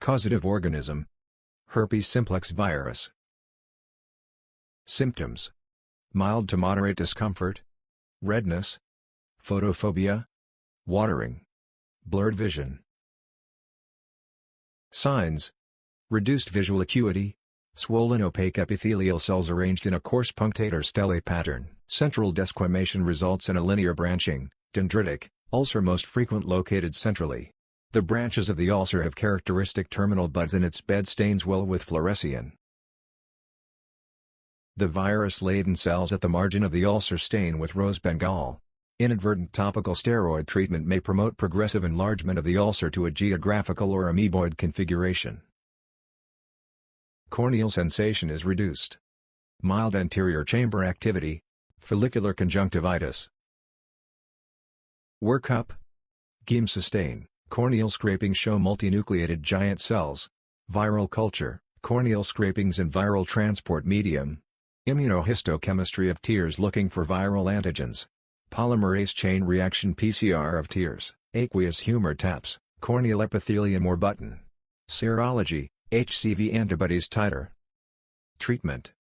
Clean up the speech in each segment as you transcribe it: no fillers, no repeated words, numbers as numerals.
Causative organism: Herpes simplex virus. Symptoms: mild to moderate discomfort, redness, photophobia, watering, blurred vision. Signs: reduced visual acuity, swollen opaque epithelial cells arranged in a coarse punctate or stele pattern. Central desquamation results in a linear branching, dendritic, ulcer most frequent located centrally. The branches of the ulcer have characteristic terminal buds and its bed stains well with fluorescein. The virus-laden cells at the margin of the ulcer stain with rose bengal. Inadvertent topical steroid treatment may promote progressive enlargement of the ulcer to a geographical or amoeboid configuration. Corneal sensation is reduced. Mild anterior chamber activity, follicular conjunctivitis. Workup: Gem sustain, corneal scrapings show multinucleated giant cells. Viral culture, corneal scrapings in viral transport medium. Immunohistochemistry of tears looking for viral antigens. Polymerase chain reaction PCR of tears, aqueous humor taps, corneal epithelium or button. Serology, HCV antibodies titer. Treatment: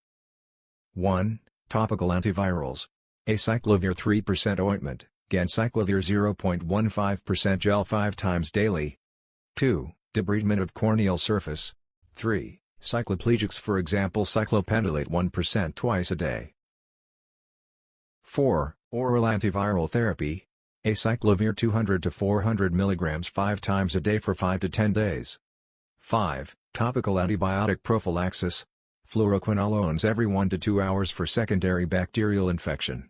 1. Topical antivirals. Acyclovir 3% ointment, ganciclovir 0.15% gel 5 times daily. 2. Debridement of corneal surface. 3. Cycloplegics, for example cyclopentolate 1% twice a day. 4. Oral antiviral therapy. Acyclovir 200 to 400 mg 5 times a day for 5 to 10 days. 5. Topical antibiotic prophylaxis. Fluoroquinolones every 1 to 2 hours for secondary bacterial infection.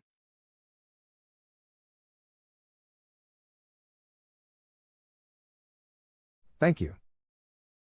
Thank you.